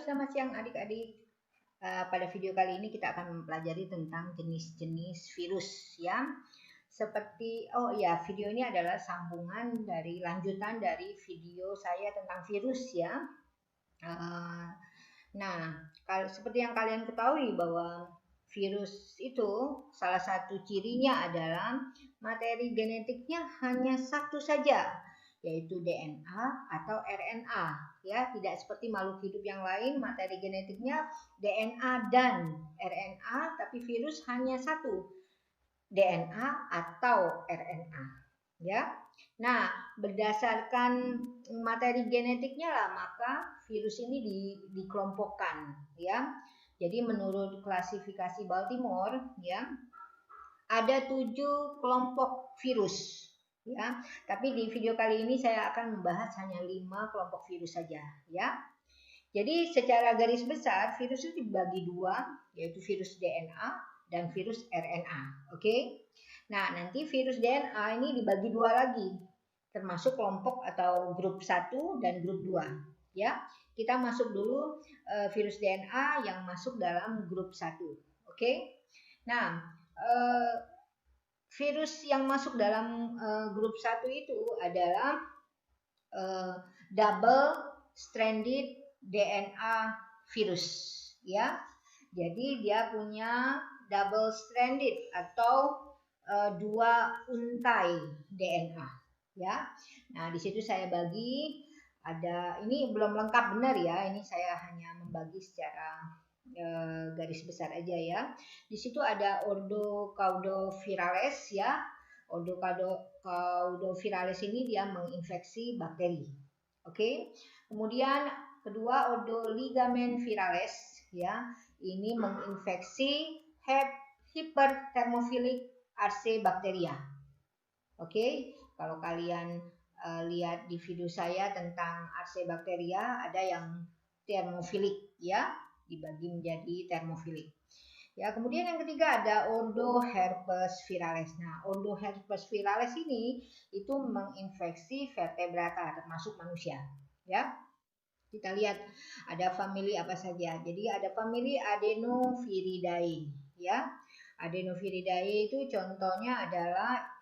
selamat siang adik-adik. Pada video kali ini kita akan mempelajari tentang jenis-jenis virus ya. Seperti, video ini adalah sambungan dari lanjutan dari video saya tentang virus ya. Seperti yang kalian ketahui bahwa virus itu salah satu cirinya adalah materi genetiknya hanya satu saja, yaitu DNA atau RNA ya, tidak seperti makhluk hidup yang lain materi genetiknya DNA dan RNA, tapi virus hanya satu, DNA atau RNA ya. Nah, berdasarkan materi genetiknya lah maka virus ini dikelompokkan ya. Jadi menurut klasifikasi Baltimore ya, ada 7 kelompok virus ya. Tapi di video kali ini saya akan membahas hanya 5 kelompok virus saja ya. Jadi secara garis besar virus itu dibagi 2, yaitu virus DNA dan virus RNA. Oke. Nah, nanti virus DNA ini dibagi 2 lagi, termasuk kelompok atau grup 1 dan grup 2 ya. Kita masuk dulu virus DNA yang masuk dalam grup 1. Oke. Nah, virus yang masuk dalam grup 1 itu adalah double stranded DNA virus ya. Jadi dia punya double stranded atau 2 untai DNA ya. Nah, di situ saya bagi, ada, ini belum lengkap benar ya, ini saya hanya membagi secara garis besar aja ya. Di situ ada Ordocaudoviralis ya. Ordocaudoviralis ini dia menginfeksi bakteri. Oke. Kemudian kedua Ordoligamenvirales ya. Ini menginfeksi hyperthermophilic Arcebacteria. Oke. Kalau kalian lihat di video saya tentang Arcebacteria, ada yang thermophilic ya, dibagi menjadi thermophilic. Ya, kemudian yang ketiga ada Ordoherpesvirales. Nah, Ordoherpesvirales ini itu menginfeksi vertebrata termasuk manusia, ya. Kita lihat ada famili apa saja. Jadi ada famili Adenoviridae, ya. Adenoviridae itu contohnya adalah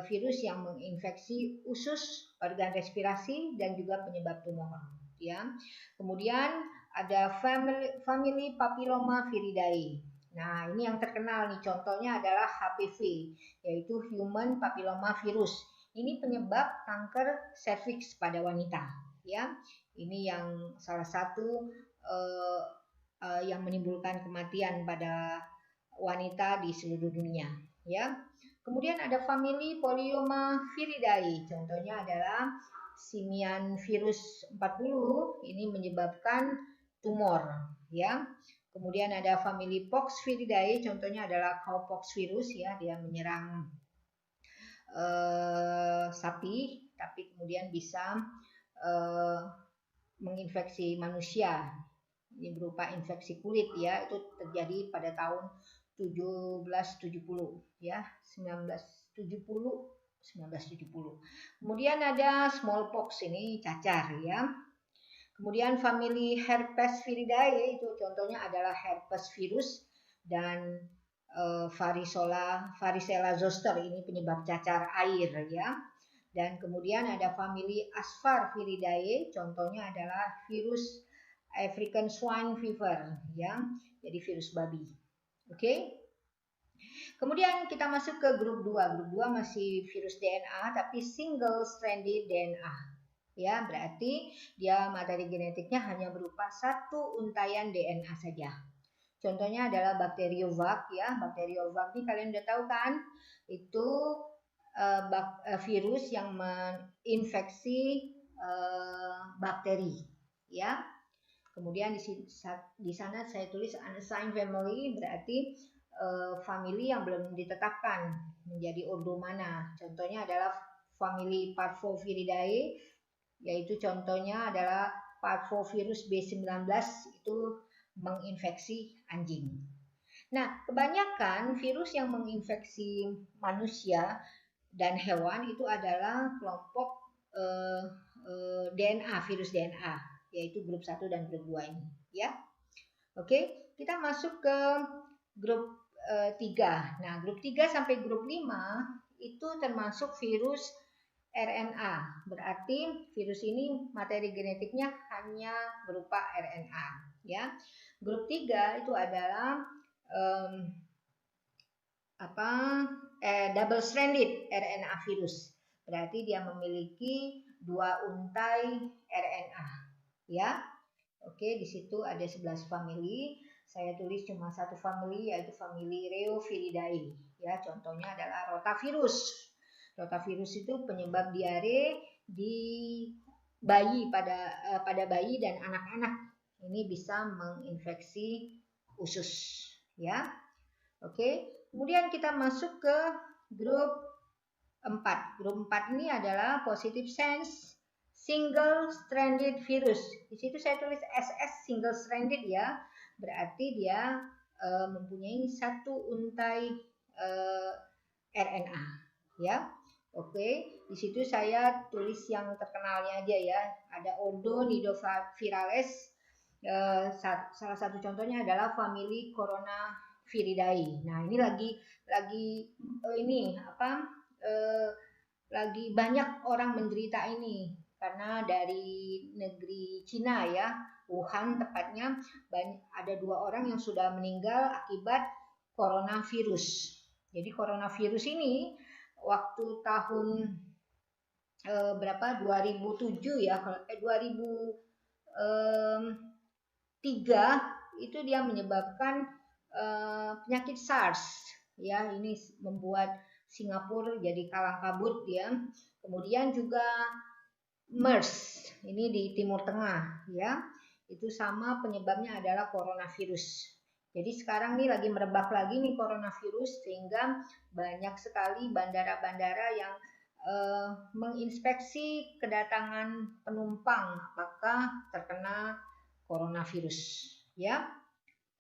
virus yang menginfeksi usus, organ respirasi dan juga penyebab tumor, ya. Kemudian ada famili Papillomaviridae. Nah, ini yang terkenal nih, contohnya adalah HPV, yaitu Human Papilloma Virus. Ini penyebab kanker serviks pada wanita, ya. Ini yang salah satu yang menimbulkan kematian pada wanita di seluruh dunia, ya. Kemudian ada famili Polyomaviridae, contohnya adalah simian virus 40, ini menyebabkan tumor, ya. Kemudian ada famili Poxviridae, contohnya adalah cowpox virus ya, dia menyerang sapi, tapi kemudian bisa menginfeksi manusia. Ini berupa infeksi kulit ya, itu terjadi pada tahun 1770 ya, 1970. Kemudian ada smallpox, ini cacar ya. Kemudian famili Herpesviridae itu contohnya adalah herpes virus dan varicella zoster, ini penyebab cacar air ya. Dan kemudian ada famili Asparviridae, contohnya adalah virus African swine fever ya, jadi virus babi. Oke. Kemudian kita masuk ke grup 2. Grup 2 masih virus DNA tapi single stranded DNA. Ya, berarti dia materi genetiknya hanya berupa satu untaian DNA saja. Contohnya adalah Bacteriovac ya. Bacteriovac ini kalian udah tahu kan? Itu virus yang menginfeksi bakteri ya. Kemudian di sana saya tulis unassigned family, berarti famili yang belum ditetapkan menjadi ordo mana. Contohnya adalah famili Parvoviridae, yaitu contohnya adalah Parvovirus B19, itu menginfeksi anjing. Nah, kebanyakan virus yang menginfeksi manusia dan hewan itu adalah kelompok DNA, virus DNA yaitu grup 1 dan grup 2 ini, ya. Oke, kita masuk ke grup 3. Nah, grup 3 sampai grup 5 itu termasuk virus RNA. Berarti virus ini materi genetiknya hanya berupa RNA, ya. Grup 3 itu adalah double stranded RNA virus. Berarti dia memiliki 2 untai RNA, ya. Oke, di situ ada 11 famili. Saya tulis cuma satu famili, yaitu famili Rheoviridae. Ya, contohnya adalah rotavirus. Rotavirus itu penyebab diare di bayi pada bayi dan anak-anak. Ini bisa menginfeksi usus, ya. Oke, kemudian kita masuk ke grup 4. Grup 4 ini adalah positive sense single stranded virus. Di situ saya tulis SS single stranded, ya. Berarti dia mempunyai satu untai RNA, ya. Oke, di situ saya tulis yang terkenalnya aja, ya. Ada Odonidoviralis. Salah satu contohnya adalah famili Coronaviridae. Nah, ini lagi banyak orang menderita ini karena dari negeri Cina, ya, Wuhan tepatnya, ada 2 orang yang sudah meninggal akibat coronavirus. Jadi coronavirus ini waktu tahun 2007, ya, 2003 itu dia menyebabkan penyakit SARS, ya. Ini membuat Singapura jadi kalang kabut, ya. Kemudian juga MERS, ini di Timur Tengah, ya. Itu sama penyebabnya adalah coronavirus. Jadi sekarang nih lagi merebak lagi nih coronavirus, sehingga banyak sekali bandara-bandara yang menginspeksi kedatangan penumpang apakah terkena coronavirus, ya.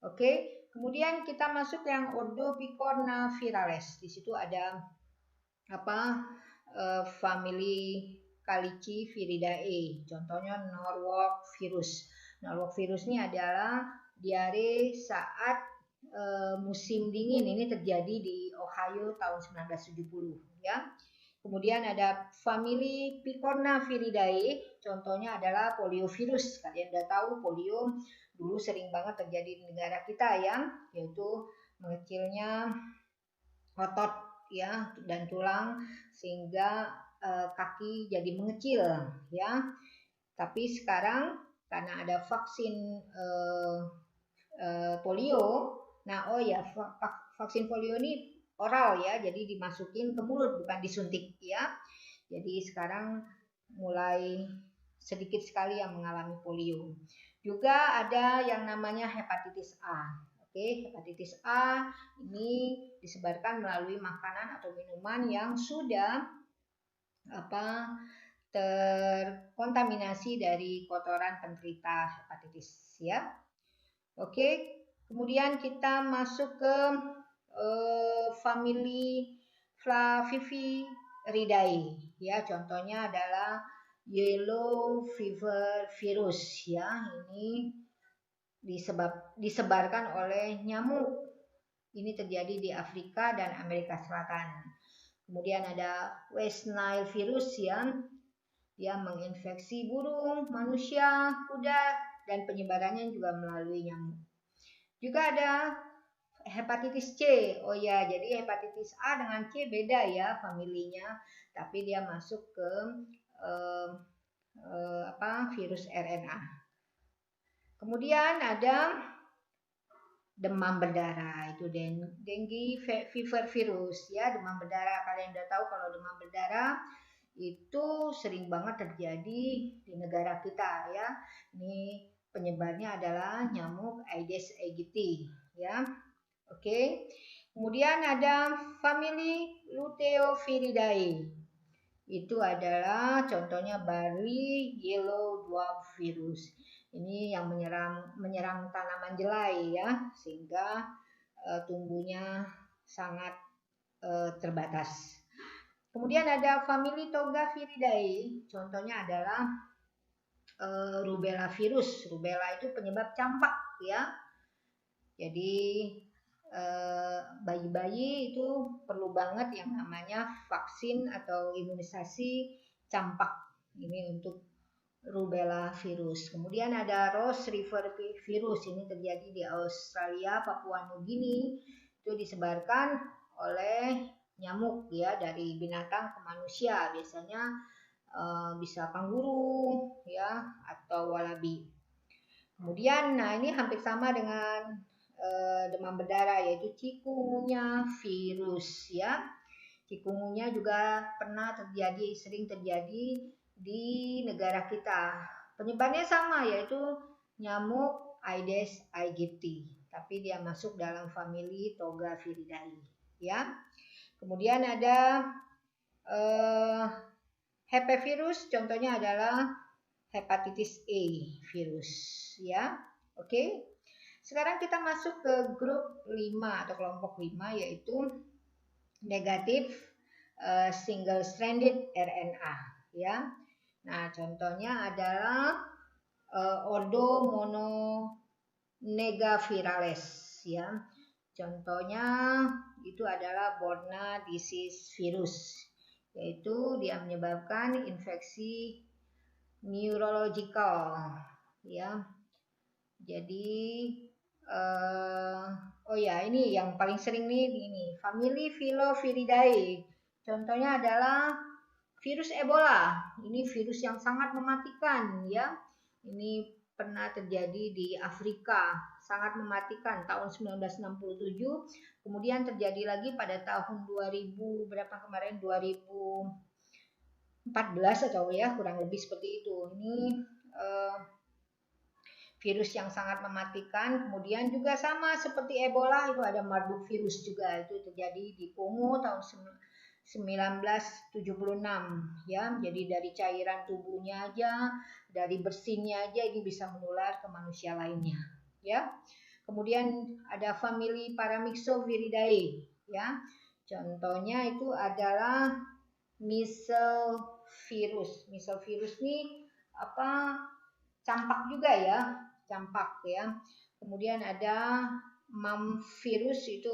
Oke, kemudian kita masuk yang Ordopicornaviralis. Di situ ada famili Caliciviridae. Contohnya Norwalk virus. Norwalk virus ini adalah diare saat musim dingin. Ini terjadi di Ohio tahun 1970, ya. Kemudian ada famili Picornaviridae. Contohnya adalah poliovirus. Kalian udah tahu polio dulu sering banget terjadi di negara kita, ya, yaitu mengecilnya otot, ya, dan tulang sehingga kaki jadi mengecil, ya. Tapi sekarang karena ada vaksin polio, nah vaksin polio ini oral, ya, jadi dimasukin ke mulut bukan disuntik, ya. Jadi sekarang mulai sedikit sekali yang mengalami polio. Juga ada yang namanya hepatitis A. Oke, hepatitis A ini disebarkan melalui makanan atau minuman yang sudah terkontaminasi dari kotoran penderita hepatitis, ya. Oke, kemudian kita masuk ke famili Flaviviridae, ya. Contohnya adalah yellow fever virus, ya. Ini disebarkan oleh nyamuk. Ini terjadi di Afrika dan Amerika Selatan. Kemudian ada West Nile virus, ya. Dia menginfeksi burung, manusia, kuda, dan penyebarannya juga melalui nyamuk. Juga ada hepatitis C. Oh ya, jadi hepatitis A dengan C beda, ya, familinya, tapi dia masuk ke virus RNA. Kemudian ada demam berdarah, itu dengue fever virus, ya. Demam berdarah, kalian udah tahu kalau demam berdarah itu sering banget terjadi di negara kita, ya. Ini penyebabnya adalah nyamuk Aedes aegypti, ya. Oke. Kemudian ada famili Luteoviridae. Itu adalah contohnya barley yellow dwarf virus. Ini yang menyerang tanaman jelai, ya, sehingga tumbuhnya sangat terbatas. Kemudian ada famili Togaviridae. Contohnya adalah rubella virus. Rubella itu penyebab campak ya. Jadi bayi-bayi itu perlu banget yang namanya vaksin atau imunisasi campak. Ini untuk rubella virus. Kemudian ada Ross River virus. Ini terjadi di Australia, Papua Nugini. Itu disebarkan oleh nyamuk ya, dari binatang ke manusia. Biasanya bisa kanguru ya atau walabi. Kemudian nah ini hampir sama dengan demam berdarah, yaitu chikungunya virus ya. Chikungunya juga pernah terjadi, sering terjadi di negara kita. Penyebarnya sama, yaitu nyamuk Aedes aegypti, tapi dia masuk dalam famili Togaviridae ya. Kemudian ada HP virus, contohnya adalah hepatitis A virus ya. Oke. Sekarang kita masuk ke grup 5 atau kelompok 5, yaitu negatif single stranded RNA ya. Nah, contohnya adalah Ordo mononegavirales ya. Contohnya itu adalah Borna disease virus, yaitu dia menyebabkan infeksi neurological ya. Jadi oh ya, ini yang paling sering nih, ini famili Filoviridae. Contohnya adalah virus Ebola. Ini virus yang sangat mematikan ya. Ini pernah terjadi di Afrika, sangat mematikan tahun 1967. Kemudian terjadi lagi pada tahun 2000 berapa kemarin, 2014 atau ya, kurang lebih seperti itu. Ini virus yang sangat mematikan. Kemudian juga sama seperti Ebola, itu ada Marburg virus juga, itu terjadi di Kongo tahun 1976 ya. Jadi dari cairan tubuhnya aja, dari bersinnya aja ini bisa menular ke manusia lainnya ya. Kemudian ada famili Paramyxoviridae ya. Contohnya itu adalah measles virus. Measles virus ini campak juga ya, campak ya. Kemudian ada mumps virus, itu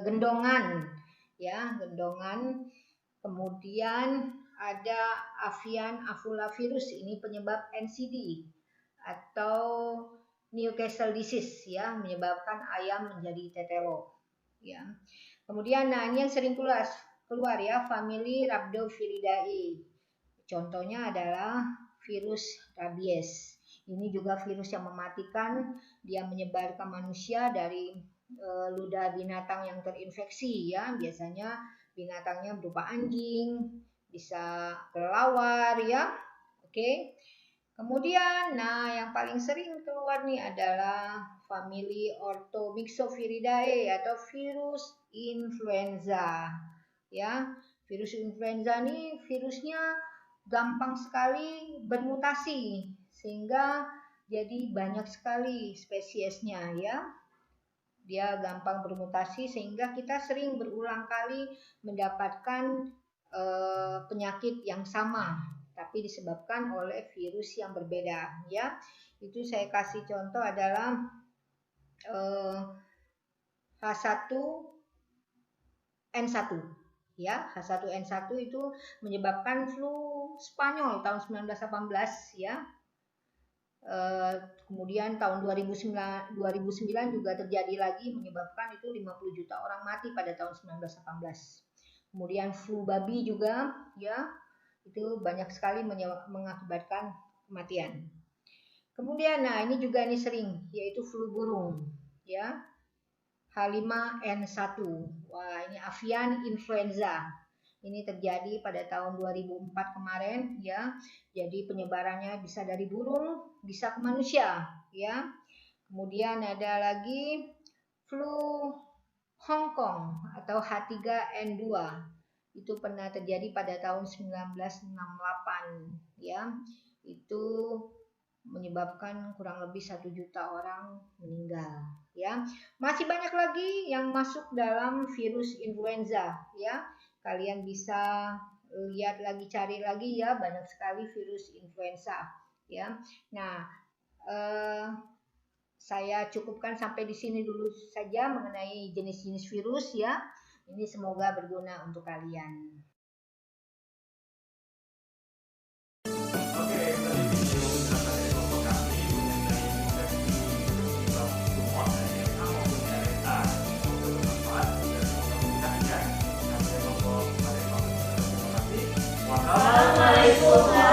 gendongan ya, gendongan. Kemudian ada avian afulavirus, ini penyebab NCD atau Newcastle disease ya, menyebabkan ayam menjadi tetelo ya. Kemudian nah ini yang sering keluar ya, famili Rhabdoviridae. Contohnya adalah virus rabies. Ini juga virus yang mematikan, dia menyebar ke manusia dari ludah binatang yang terinfeksi ya. Biasanya binatangnya berupa anjing, bisa kelelawar ya. Oke. Kemudian nah yang paling sering keluar nih adalah famili Orthomyxoviridae atau virus influenza ya. Virus influenza ini virusnya gampang sekali bermutasi sehingga jadi banyak sekali spesiesnya ya. Dia gampang bermutasi sehingga kita sering berulang kali mendapatkan penyakit yang sama tapi disebabkan oleh virus yang berbeda ya. Itu saya kasih contoh adalah H1N1 ya. H1N1 itu menyebabkan flu Spanyol tahun 1918 ya. Kemudian tahun 2009 juga terjadi lagi, menyebabkan itu 50 juta orang mati pada tahun 1918. Kemudian flu babi juga ya, itu banyak sekali mengakibatkan kematian. Kemudian nah ini juga ini sering, yaitu flu burung ya, H5N1. Wah, ini avian influenza. Ini terjadi pada tahun 2004 kemarin ya. Jadi penyebarannya bisa dari burung, bisa ke manusia ya. Kemudian ada lagi flu Hong Kong atau H3N2. Itu pernah terjadi pada tahun 1968 ya. Itu menyebabkan kurang lebih 1 juta orang meninggal ya. Masih banyak lagi yang masuk dalam virus influenza ya. Kalian bisa lihat lagi, cari lagi ya, banyak sekali virus influenza ya. Nah, saya cukupkan sampai di sini dulu saja mengenai jenis-jenis virus ya. Ini semoga berguna untuk kalian. Oke, tadi video penjelasan dari kelompok kami mengenai infeksi tumor dari RNA maupun RNA. Semoga bermanfaat dan semoga memudahkan. Kami kelompok pada kelompok terima kasih. Wassalamualaikum.